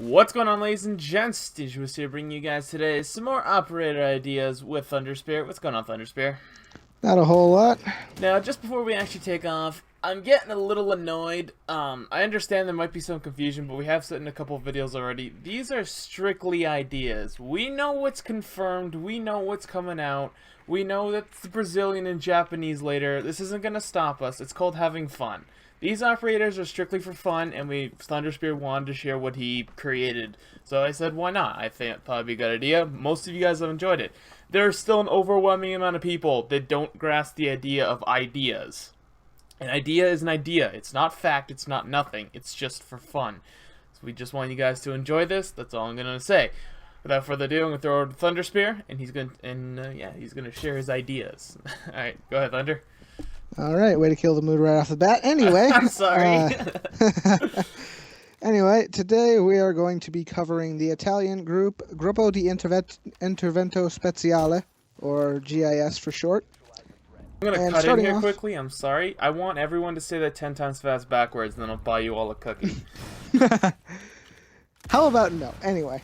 What's going on, ladies and gents? Steve was here bringing you guys today some more operator ideas with Thunderspear. What's going on, Thunderspear? Not a whole lot. Now, just before we actually take off, I'm getting a little annoyed. I understand there might be some confusion, but we have sent in a couple of videos already. These are strictly ideas. We know what's confirmed. We know what's coming out. We know that it's Brazilian and Japanese later. This isn't going to stop us. It's called having fun. These operators are strictly for fun, and Thunderspear wanted to share what he created. So I said, why not? I think it'd probably be a good idea. Most of you guys have enjoyed it. There's still an overwhelming amount of people that don't grasp the idea of ideas. An idea is an idea. It's not fact. It's not nothing. It's just for fun. So we just want you guys to enjoy this. That's all I'm gonna say. Without further ado, I'm gonna throw over to Thunderspear, and he's gonna share his ideas. All right, go ahead, Thunder. All right, way to kill the mood right off the bat. Anyway, I'm sorry. Anyway, today we are going to be covering the Italian group Gruppo di Intervento Speciale, or GIS for short. I'm gonna cut in here quickly. I'm sorry. I want everyone to say that 10 times fast backwards, and then I'll buy you all a cookie. How about no? Anyway,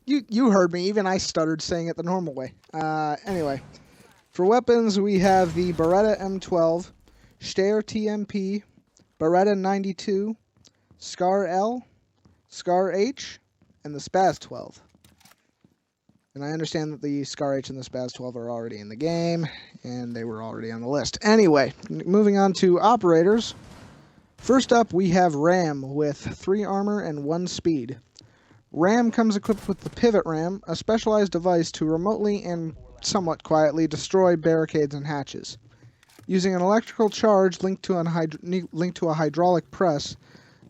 you heard me. Even I stuttered saying it the normal way. Anyway. For weapons, we have the Beretta M12, Steyr TMP, Beretta 92, Scar L, Scar H, and the Spaz 12. And I understand that the Scar H and the Spaz 12 are already in the game, and they were already on the list. Anyway, moving on to operators. First up, we have Ram with 3 armor and 1 speed. Ram comes equipped with the Pivot Ram, a specialized device to remotely and somewhat quietly destroy barricades and hatches. Using an electrical charge linked to a hydraulic press,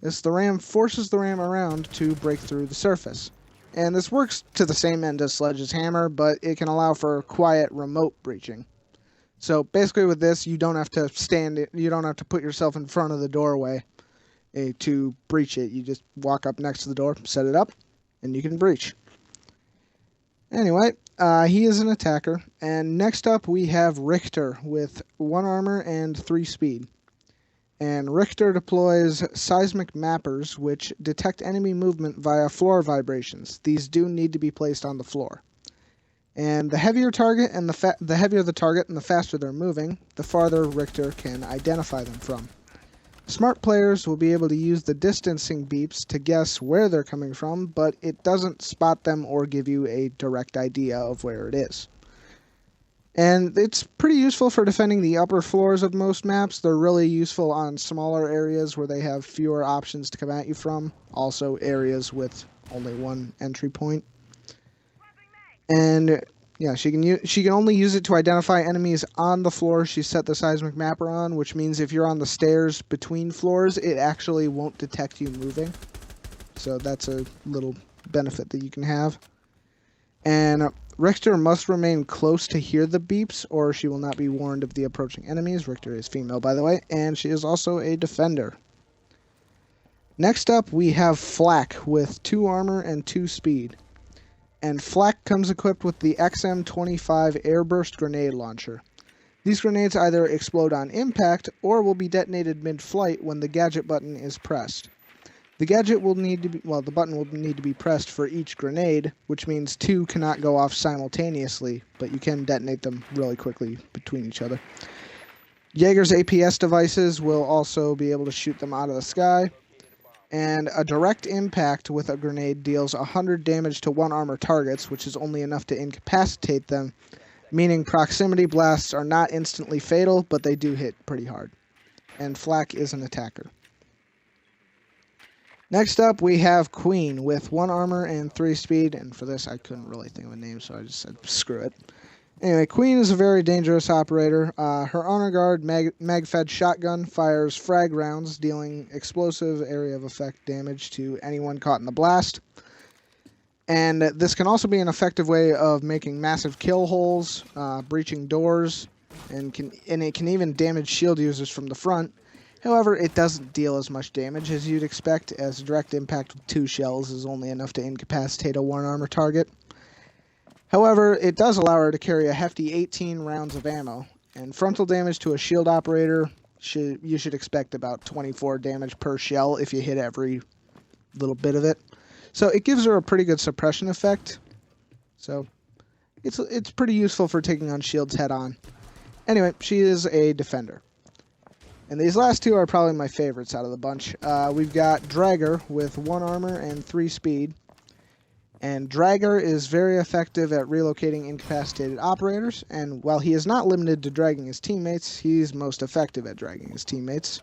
the ram forces the ram around to break through the surface. And this works to the same end as Sledge's hammer, but it can allow for quiet remote breaching. So basically with this, you don't have to put yourself in front of the doorway to breach it. You just walk up next to the door, set it up, and you can breach. Anyway, he is an attacker. And next up we have Richter with 1 armor and 3 speed. And Richter deploys seismic mappers which detect enemy movement via floor vibrations. These do need to be placed on the floor. And the heavier target and the heavier the target and the faster they're moving, the farther Richter can identify them from. Smart players will be able to use the distancing beeps to guess where they're coming from, but it doesn't spot them or give you a direct idea of where it is. And it's pretty useful for defending the upper floors of most maps. They're really useful on smaller areas where they have fewer options to come at you from. Also areas with only 1 entry point. And yeah, she can only use it to identify enemies on the floor she set the seismic mapper on, which means if you're on the stairs between floors, it actually won't detect you moving. So that's a little benefit that you can have. And Richter must remain close to hear the beeps, or she will not be warned of the approaching enemies. Richter is female, by the way, and she is also a defender. Next up, we have Flack with 2 armor and 2 speed. And Flack comes equipped with the XM25 airburst grenade launcher. These grenades either explode on impact or will be detonated mid-flight when the gadget button is pressed. The gadget will need to be, the button will need to be pressed for each grenade, which means 2 cannot go off simultaneously, but you can detonate them really quickly between each other. Jaeger's APS devices will also be able to shoot them out of the sky. And a direct impact with a grenade deals 100 damage to 1 armor targets, which is only enough to incapacitate them, meaning proximity blasts are not instantly fatal, but they do hit pretty hard. And Flack is an attacker. Next up, we have Queen with 1 armor and 3 speed, and for this I couldn't really think of a name, so I just said screw it. Anyway, Queen is a very dangerous operator. Her honor guard mag-fed shotgun fires frag rounds, dealing explosive area of effect damage to anyone caught in the blast. And this can also be an effective way of making massive kill holes, breaching doors, and it can even damage shield users from the front. However, it doesn't deal as much damage as you'd expect, as a direct impact with 2 shells is only enough to incapacitate a 1 armor target. However, it does allow her to carry a hefty 18 rounds of ammo, and frontal damage to a shield operator, you should expect about 24 damage per shell if you hit every little bit of it. So it gives her a pretty good suppression effect. So it's pretty useful for taking on shields head on. Anyway, she is a defender. And these last two are probably my favorites out of the bunch. We've got Dragger with 1 armor and 3 speed. And Dragger is very effective at relocating incapacitated operators, and while he is not limited to dragging his teammates, he's most effective at dragging his teammates.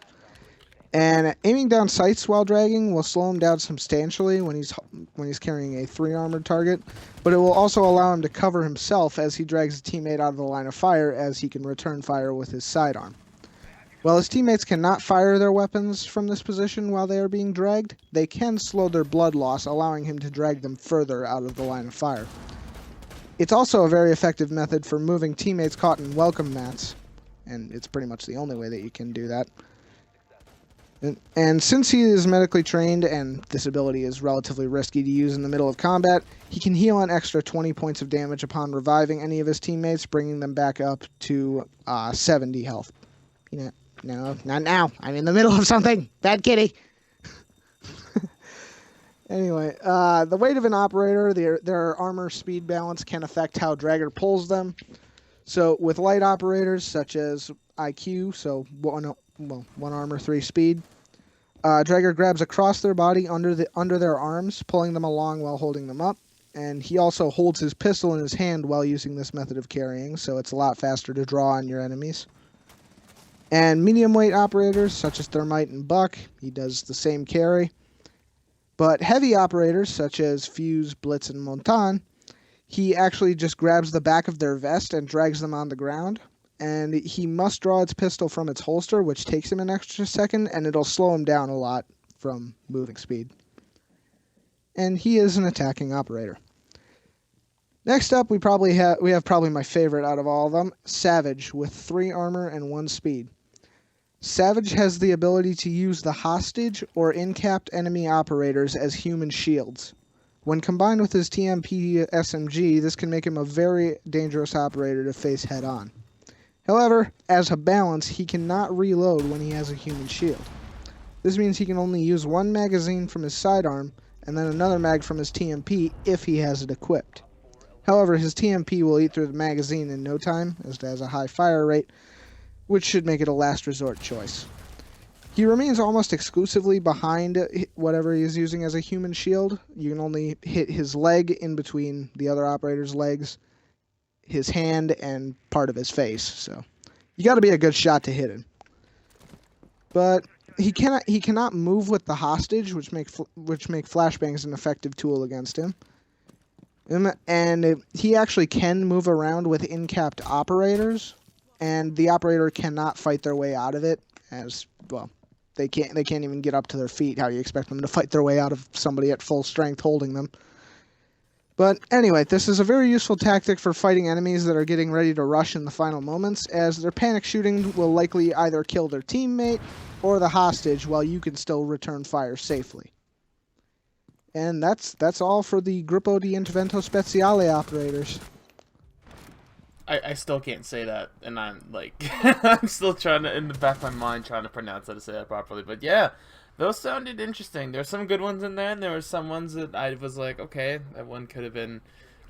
And aiming down sights while dragging will slow him down substantially when he's carrying a 3 armored target, but it will also allow him to cover himself as he drags a teammate out of the line of fire, as he can return fire with his sidearm. While his teammates cannot fire their weapons from this position while they are being dragged, they can slow their blood loss, allowing him to drag them further out of the line of fire. It's also a very effective method for moving teammates caught in welcome mats, and it's pretty much the only way that you can do that. And since he is medically trained and this ability is relatively risky to use in the middle of combat, he can heal an extra 20 points of damage upon reviving any of his teammates, bringing them back up to 70 health. You know, no, not now. I'm in the middle of something. Bad kitty. Anyway, the weight of an operator, their armor speed balance can affect how Dragger pulls them. So with light operators such as IQ, so 1 armor, 3 speed, Dragger grabs across their body under their arms, pulling them along while holding them up. And he also holds his pistol in his hand while using this method of carrying, so it's a lot faster to draw on your enemies. And medium weight operators such as Thermite and Buck, he does the same carry. But heavy operators such as Fuse, Blitz, and Montan, he actually just grabs the back of their vest and drags them on the ground. And he must draw its pistol from its holster, which takes him an extra second, and it'll slow him down a lot from moving speed. And he is an attacking operator. Next up, we have probably my favorite out of all of them, Savage, with 3 armor and 1 speed. Savage has the ability to use the hostage or incapped enemy operators as human shields. When combined with his TMP SMG, this can make him a very dangerous operator to face head-on. However, as a balance, he cannot reload when he has a human shield. This means he can only use 1 magazine from his sidearm and then another mag from his TMP if he has it equipped. However, his TMP will eat through the magazine in no time, as it has a high fire rate, which should make it a last resort choice. He remains almost exclusively behind whatever he is using as a human shield. You can only hit his leg in between the other operator's legs, his hand, and part of his face. So you got to be a good shot to hit him. But he cannot move with the hostage, which make flashbangs an effective tool against him. And he actually can move around with incapped operators, and the operator cannot fight their way out of it, as well. They can't even get up to their feet. How do you expect them to fight their way out of somebody at full strength holding them? But anyway, this is a very useful tactic for fighting enemies that are getting ready to rush in the final moments, as their panic shooting will likely either kill their teammate or the hostage while you can still return fire safely. And that's all for the Gruppo di Intervento Speciale operators. I still can't say that, and I'm like, I'm still trying to, in the back of my mind, trying to pronounce how to say that properly. But yeah, those sounded interesting. There's some good ones in there, and there were some ones that I was like, okay, that one could have been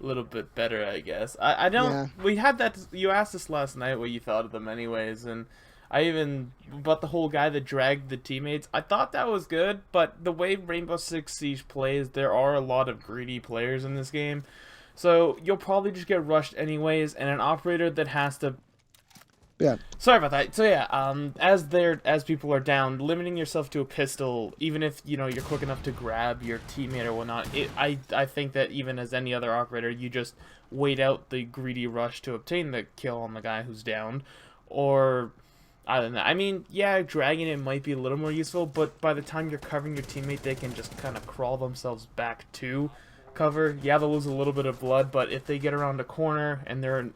a little bit better, I guess. I don't, yeah. We had that, you asked us last night what you thought of them anyways, and I even, about the whole guy that dragged the teammates, I thought that was good, but the way Rainbow Six Siege plays, there are a lot of greedy players in this game. So you'll probably just get rushed anyways, and an operator that has to... Yeah. Sorry about that. So yeah, as people are down, limiting yourself to a pistol, even if you're quick enough to grab your teammate or whatnot, I think that even as any other operator, you just wait out the greedy rush to obtain the kill on the guy who's down, or I don't know. I mean, yeah, dragging it might be a little more useful, but by the time you're covering your teammate, they can just kind of crawl themselves back to cover. Yeah, they'll lose a little bit of blood, but if they get around a corner and they're,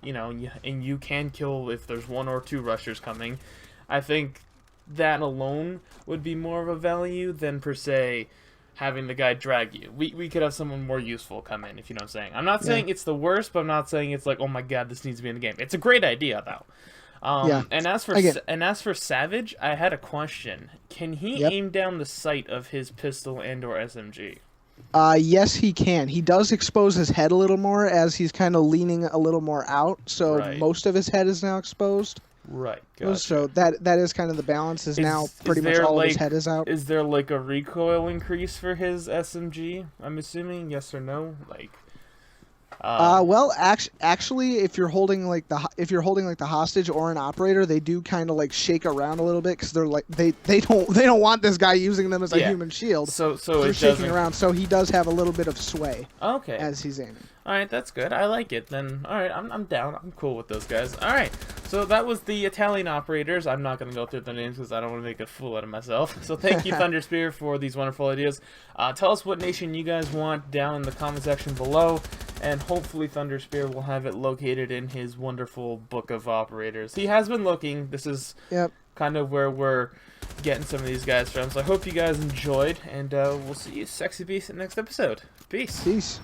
and you can kill if there's 1 or 2 rushers coming, I think that alone would be more of a value than per se having the guy drag you. We could have someone more useful come in, if you know what I'm saying. I'm not saying it's the worst, but I'm not saying it's like, oh my god, this needs to be in the game. It's a great idea though. And as for Savage, I had a question. Can he aim down the sight of his pistol and or SMG? Yes, he can. He does expose his head a little more as he's kind of leaning a little more out. So Right. most of his head is now exposed. Right. Gotcha. So that is kind of the balance. Is now pretty much there all of his like head is out. is there like a recoil increase for his SMG? I'm assuming yes or no. Like. Well, actually, if you're holding like the hostage or an operator, they do kind of like shake around a little bit because they're like they don't want this guy using them as a Yeah. human shield. So They're it shaking doesn't. around, so he does have a little bit of sway Okay. as he's aiming. All right, that's good. I like it. Then, all right, I'm down. I'm cool with those guys. All right, so that was the Italian operators. I'm not gonna go through the names because I don't want to make a fool out of myself. So thank you, Thunderspear, for these wonderful ideas. Tell us what nation you guys want down in the comment section below, and hopefully Thunderspear will have it located in his wonderful book of operators. He has been looking. This is kind of where we're getting some of these guys from. So I hope you guys enjoyed, and we'll see you, Sexy Beast, in the next episode. Peace. Peace.